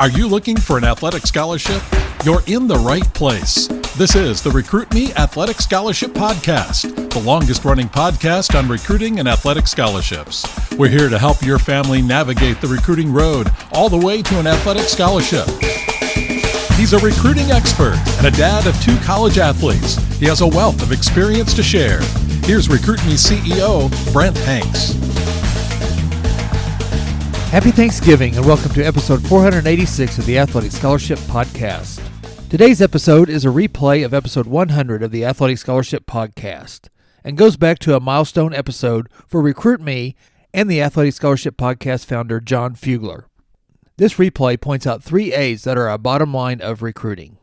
Are you looking for an athletic scholarship? You're in the right place. This is the Recruit Me Athletic Scholarship Podcast, the longest-running podcast on recruiting and athletic scholarships. We're here to help your family navigate the recruiting road all the way to an athletic scholarship. He's a recruiting expert and a dad of 2 college athletes. He has a wealth of experience to share. Here's Recruit Me CEO, Brent Hanks. Happy Thanksgiving and welcome to episode 486 of the Athletic Scholarship Podcast. Today's episode is a replay of episode 100 of the Athletic Scholarship Podcast and goes back to a milestone episode for Recruit Me and the Athletic Scholarship Podcast founder John Fugler. This replay points out 3 A's that are a bottom line of recruiting.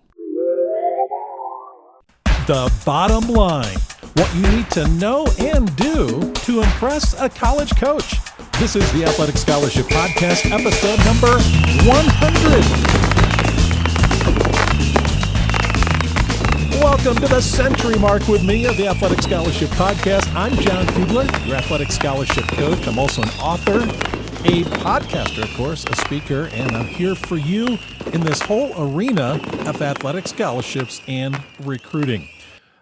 The bottom line, what you need to know and do to impress a college coach. This is the Athletic Scholarship Podcast, episode number 100. Welcome to the century mark with me of the Athletic Scholarship Podcast. I'm John Fugler, your athletic scholarship coach. I'm also an author, a podcaster, of course, a speaker, and I'm here for you in this whole arena of athletic scholarships and recruiting.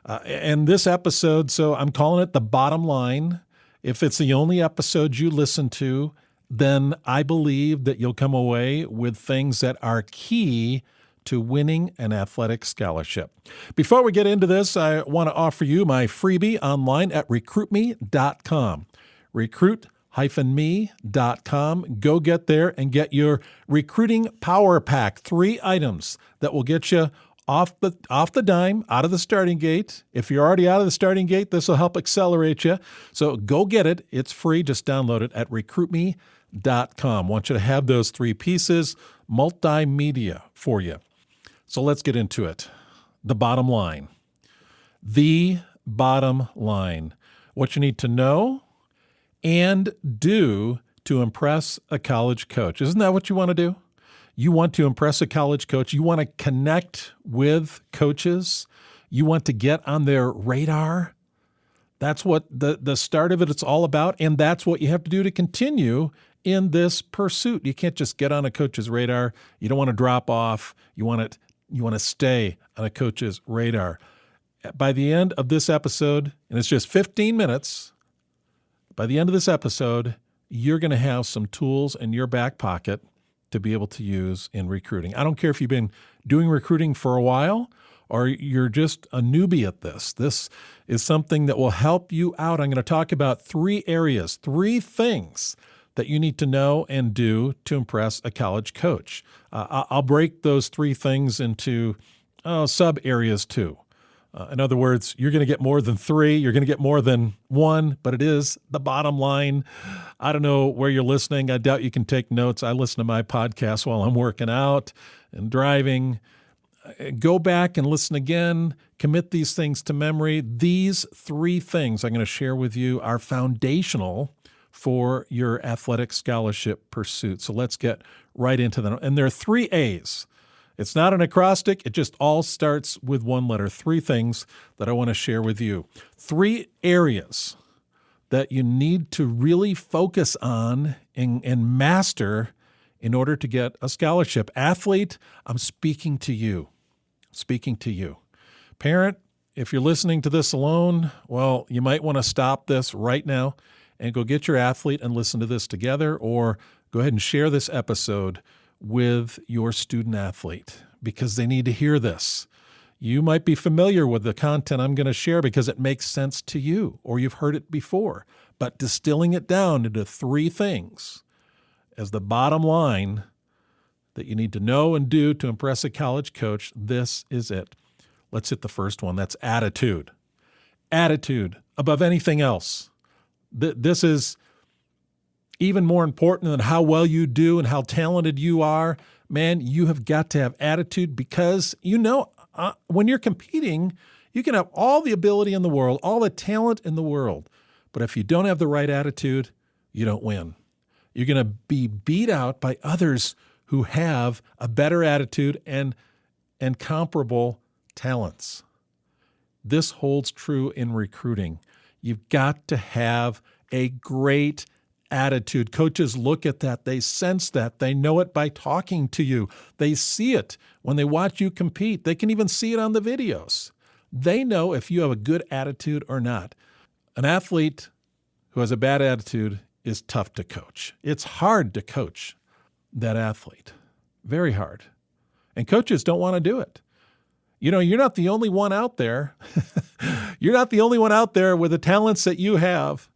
And this episode, so I'm calling it the bottom line. If it's the only episode you listen to, then I believe that you'll come away with things that are key to winning an athletic scholarship. Before we get into this, I want to offer you my freebie online at recruitme.com. Recruit-me.com. Go get there and get your recruiting power pack. 3 items that will get you off the dime, out of the starting gate. If you're already out of the starting gate, this will help accelerate you. So go get it. It's free. Just download it at recruitme.com. Want you to have those 3 pieces, multimedia for you. So let's get into it. The bottom line. The bottom line. What you need to know and do to impress a college coach. Isn't that what you want to do? You want to impress a college coach. You want to connect with coaches. You want to get on their radar. That's what the start of it's all about, and that's what you have to do to continue in this pursuit. You can't just get on a coach's radar. You don't want to drop off. You want to stay on a coach's radar. By the end of this episode, and it's just 15 minutes, by the end of this episode, you're going to have some tools in your back pocket to be able to use in recruiting. I don't care if you've been doing recruiting for a while or you're just a newbie at this. This is something that will help you out. I'm going to talk about 3 areas, 3 things that you need to know and do to impress a college coach. I'll break those 3 things into sub-areas too. In other words, you're going to get more than 3. You're going to get more than 1, but it is the bottom line. I don't know where you're listening. I doubt you can take notes. I listen to my podcast while I'm working out and driving. Go back and listen again. Commit these things to memory. These 3 things I'm going to share with you are foundational for your athletic scholarship pursuit. So let's get right into them. And there are 3 A's. It's not an acrostic. It just all starts with 1 letter. 3 things that I want to share with you. 3 areas that you need to really focus on and master in order to get a scholarship. Athlete, I'm speaking to you. Speaking to you. Parent, if you're listening to this alone, well, you might want to stop this right now and go get your athlete and listen to this together, or go ahead and share this episode with your student athlete because they need to hear this. You might be familiar with the content I'm going to share because it makes sense to you or you've heard it before, but distilling it down into 3 things as the bottom line that you need to know and do to impress a college coach, this is it. Let's hit the first one. That's attitude. Attitude above anything else. This is even more important than how well you do and how talented you are. Man, you have got to have attitude because, when you're competing, you can have all the ability in the world, all the talent in the world. But if you don't have the right attitude, you don't win. You're going to be beat out by others who have a better attitude and comparable talents. This holds true in recruiting. You've got to have a great attitude. Coaches look at that. They sense that. They know it by talking to you. They see it when they watch you compete. They can even see it on the videos. They know if you have a good attitude or not. An athlete who has a bad attitude is tough to coach. It's hard to coach that athlete. Very hard. And coaches don't want to do it. You know, you're not the only one out there. You're not the only one out there with the talents that you have.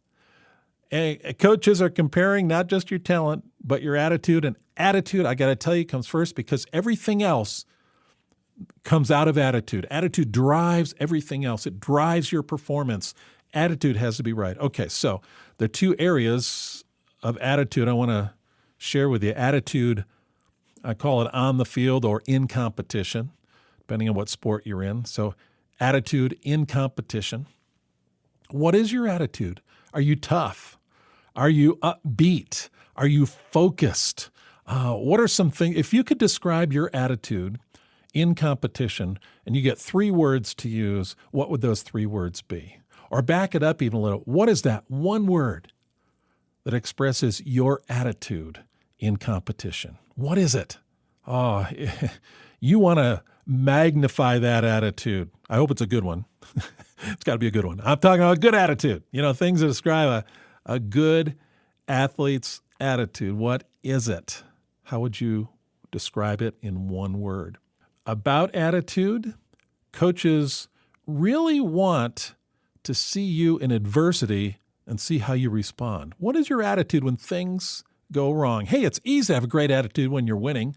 And coaches are comparing not just your talent, but your attitude. And attitude, I got to tell you, comes first because everything else comes out of attitude. Attitude drives everything else. It drives your performance. Attitude has to be right. Okay, so the two areas of attitude I want to share with you. Attitude, I call it on the field or in competition, depending on what sport you're in. So attitude in competition. What is your attitude? Are you tough? Are you upbeat? Are you focused? What are some things, if you could describe your attitude in competition and you get 3 words to use, what would those 3 words be? Or back it up even a little. What is that one word that expresses your attitude in competition? What is it? Oh, you want to magnify that attitude. I hope it's a good one. It's got to be a good one. I'm talking about a good attitude. You know, things that describe a good athlete's attitude. What is it? How would you describe it in one word? About attitude, coaches really want to see you in adversity and see how you respond. What is your attitude when things go wrong? Hey, it's easy to have a great attitude when you're winning,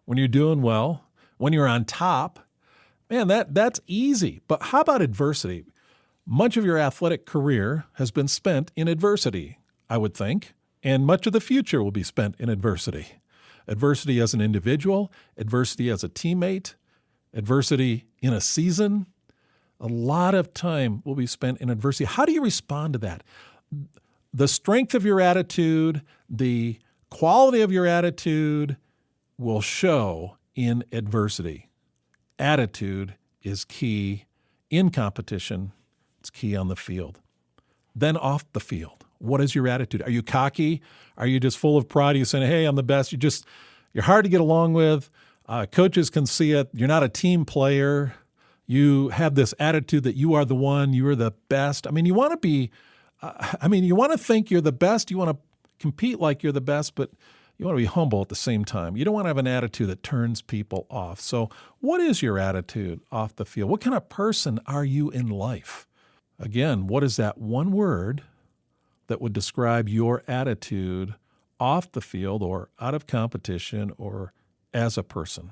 when you're doing well, when you're on top. Man, that's easy. But how about adversity? Much of your athletic career has been spent in adversity, I would think, and much of the future will be spent in adversity. Adversity as an individual, adversity as a teammate, adversity in a season. A lot of time will be spent in adversity. How do you respond to that? The strength of your attitude, the quality of your attitude will show in adversity. Attitude is key in competition. It's key on the field. Then off the field, what is your attitude? Are you cocky? Are you just full of pride? Are you saying, hey, I'm the best? You're hard to get along with. Coaches can see it. You're not a team player. You have this attitude that you are the one, you are the best. I mean, you want to be, you want to think you're the best. You want to compete like you're the best, but you want to be humble at the same time. You don't want to have an attitude that turns people off. So what is your attitude off the field? What kind of person are you in life? Again, what is that one word that would describe your attitude off the field or out of competition or as a person?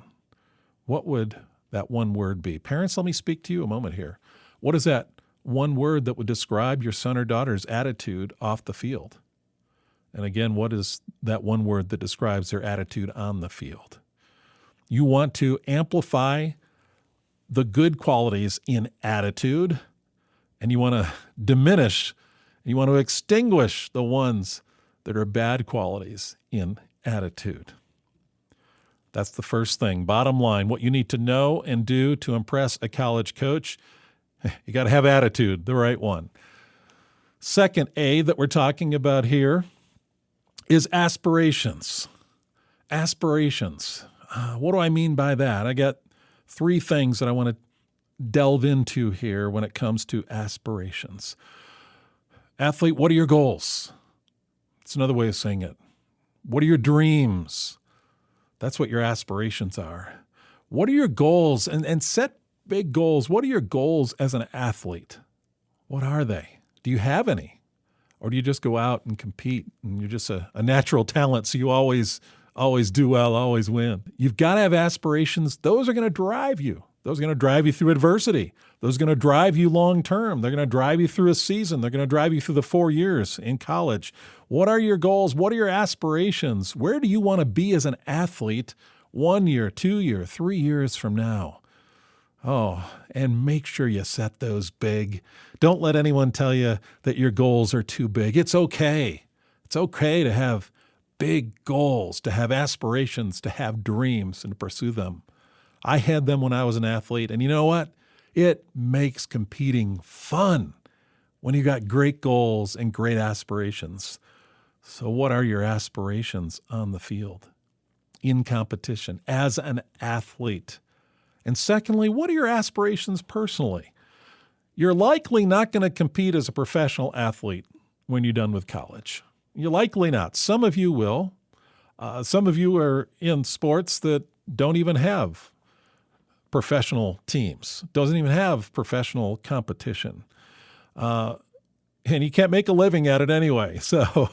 What would that one word be? Parents, let me speak to you a moment here. What is that one word that would describe your son or daughter's attitude off the field? And again, what is that one word that describes their attitude on the field? You want to amplify the good qualities in attitude, and you want to diminish, you want to extinguish the ones that are bad qualities in attitude. That's the first thing. Bottom line, what you need to know and do to impress a college coach, you got to have attitude, the right one. Second A that we're talking about here is aspirations. Aspirations. What do I mean by that? I got 3 things that I want to delve into here when it comes to aspirations. Athlete, what are your goals? It's another way of saying it. What are your dreams? That's what your aspirations are. What are your goals? And set big goals. What are your goals as an athlete? What are they? Do you have any? Or do you just go out and compete and you're just a natural talent, so you always do well, always win? You've got to have aspirations. Those are going to drive you. Those are going to drive you through adversity. Those are going to drive you long term. They're going to drive you through a season. They're going to drive you through the 4 years in college. What are your goals? What are your aspirations? Where do you want to be as an athlete 1 year, 2 year, 3 years from now? Oh, and make sure you set those big. Don't let anyone tell you that your goals are too big. It's okay. It's okay to have big goals, to have aspirations, to have dreams, and to pursue them. I had them when I was an athlete, and you know what? It makes competing fun when you got great goals and great aspirations. So what are your aspirations on the field, in competition, as an athlete? And secondly, what are your aspirations personally? You're likely not going to compete as a professional athlete when you're done with college. You're likely not. Some of you will. Some of you are in sports that don't even have professional teams, doesn't even have professional competition. And you can't make a living at it anyway. So,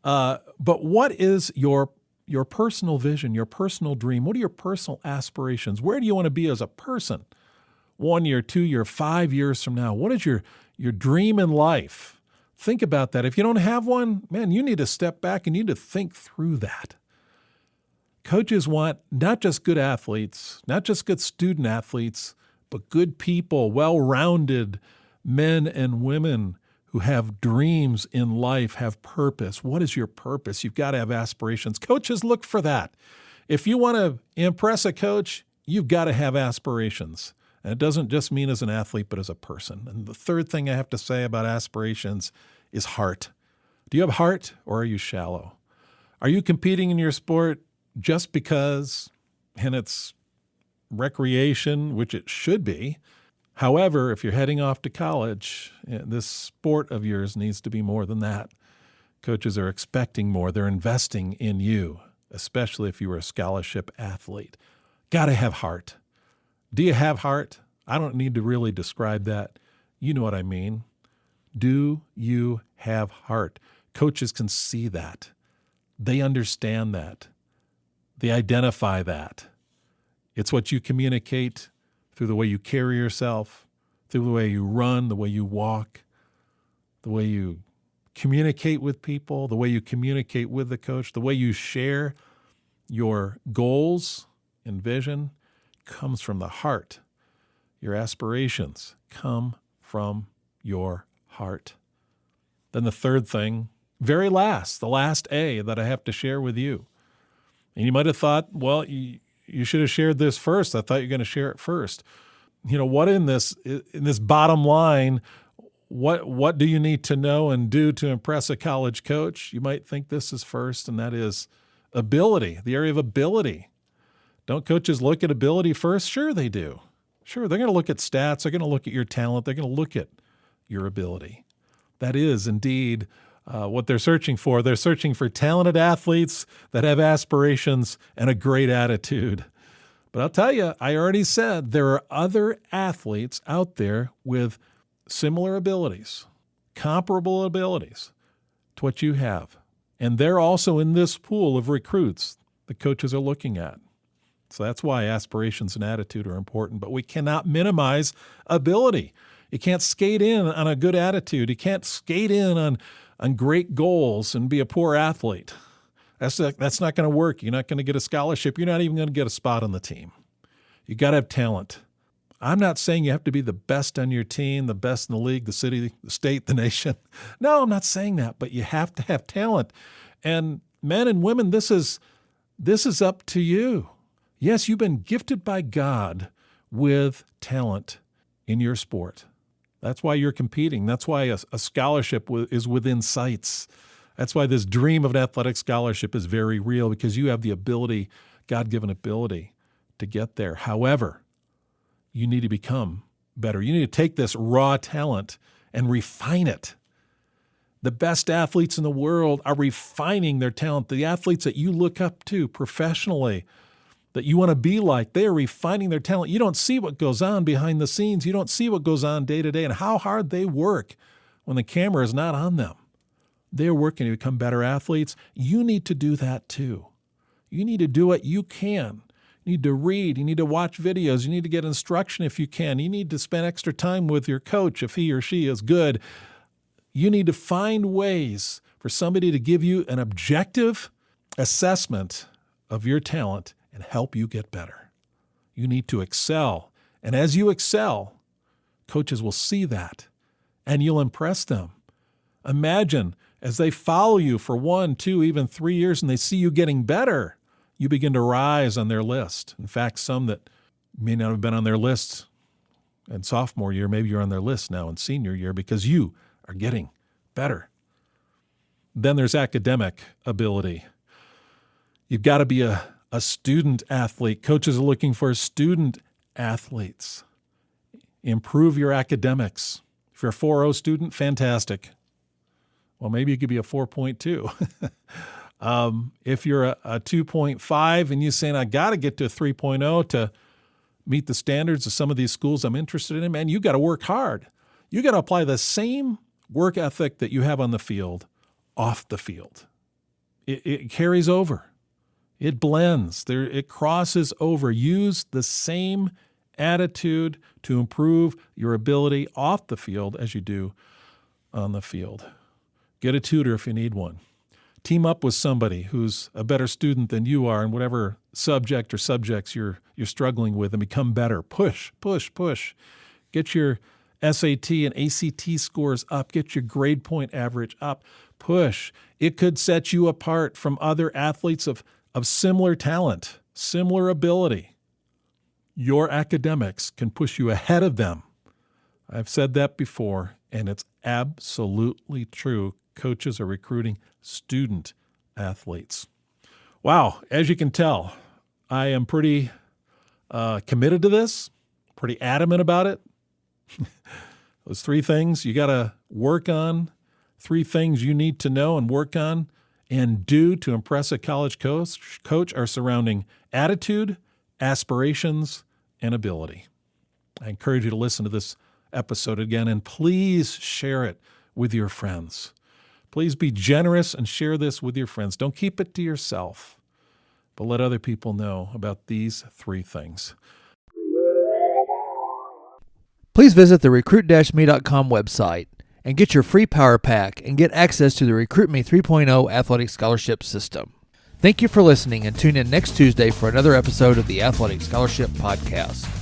but what is your personal vision, your personal dream? What are your personal aspirations? Where do you want to be as a person 1 year, 2 year, 5 years from now? What is your dream in life? Think about that. If you don't have one, man, you need to step back and you need to think through that. Coaches want not just good athletes, not just good student athletes, but good people, well-rounded men and women who have dreams in life, have purpose. What is your purpose? You've got to have aspirations. Coaches look for that. If you want to impress a coach, you've got to have aspirations. And it doesn't just mean as an athlete, but as a person. And the third thing I have to say about aspirations is heart. Do you have heart or are you shallow? Are you competing in your sport just because, and it's recreation, which it should be? However, if you're heading off to college, this sport of yours needs to be more than that. Coaches are expecting more. They're investing in you, especially if you were a scholarship athlete. Got to have heart. Do you have heart? I don't need to really describe that. You know what I mean. Do you have heart? Coaches can see that. They understand that. They identify that. It's what you communicate through the way you carry yourself, through the way you run, the way you walk, the way you communicate with people, the way you communicate with the coach, the way you share your goals and vision comes from the heart. Your aspirations come from your heart. Then the third thing, very last, the last A that I have to share with you. And you might have thought, well, you should have shared this first. I thought you were going to share it first. You know, what in this bottom line, what do you need to know and do to impress a college coach? You might think this is first, and that is ability, the area of ability. Don't coaches look at ability first? Sure they do. Sure, they're going to look at stats. They're going to look at your talent. They're going to look at your ability. That is indeed what they're searching for. They're searching for talented athletes that have aspirations and a great attitude. But I'll tell you, I already said there are other athletes out there with similar abilities, comparable abilities to what you have. And they're also in this pool of recruits the coaches are looking at. So that's why aspirations and attitude are important. But we cannot minimize ability. You can't skate in on a good attitude. You can't skate in on great goals and be a poor athlete. That's not going to work. You're not going to get a scholarship. You're not even going to get a spot on the team. You got to have talent. I'm not saying you have to be the best on your team, the best in the league, the city, the state, the nation. No, I'm not saying that, but you have to have talent. And men and women, this is up to you. Yes, you've been gifted by God with talent in your sport. That's why you're competing. That's why a scholarship is within sights. That's why this dream of an athletic scholarship is very real, because you have the ability, God-given ability, to get there. However, you need to become better. You need to take this raw talent and refine it. The best athletes in the world are refining their talent. The athletes that you look up to professionally, that you want to be like, they are refining their talent. You don't see what goes on behind the scenes. You don't see what goes on day to day and how hard they work when the camera is not on them. They're working to become better athletes. You need to do that too. You need to do what you can. You need to read. You need to watch videos. You need to get instruction if you can. You need to spend extra time with your coach if he or she is good. You need to find ways for somebody to give you an objective assessment of your talent and help you get better. You need to excel. And as you excel, coaches will see that and you'll impress them. Imagine as they follow you for 1, 2, even 3 years and they see you getting better, you begin to rise on their list. In fact, some that may not have been on their list in sophomore year, maybe you're on their list now in senior year because you are getting better. Then there's academic ability. You've got to be a student athlete. Coaches are looking for student athletes. Improve your academics. If you're a 4.0 student, fantastic. Well, maybe you could be a 4.2. If you're a 2.5 and you're saying, I got to get to a 3.0 to meet the standards of some of these schools I'm interested in, man, you got to work hard. You got to apply the same work ethic that you have on the field, off the field. It carries over. It blends. It crosses over. Use the same attitude to improve your ability off the field as you do on the field. Get a tutor if you need one. Team up with somebody who's a better student than you are in whatever subject or subjects you're struggling with and become better. Push. Get your SAT and ACT scores up. Get your grade point average up. Push. It could set you apart from other athletes of similar talent, similar ability. Your academics can push you ahead of them. I've said that before, and it's absolutely true. Coaches are recruiting student athletes. Wow, as you can tell, I am pretty committed to this, pretty adamant about it. Those 3 things you got to work on, 3 things you need to know and work on and do to impress a college coach are surrounding attitude, aspirations, and ability. I encourage you to listen to this episode again, and please share it with your friends. Please be generous and share this with your friends. Don't keep it to yourself, but let other people know about these 3 things. Please visit the recruit-me.com website and get your free power pack and get access to the Recruit Me 3.0 Athletic Scholarship System. Thank you for listening, and tune in next Tuesday for another episode of the Athletic Scholarship Podcast.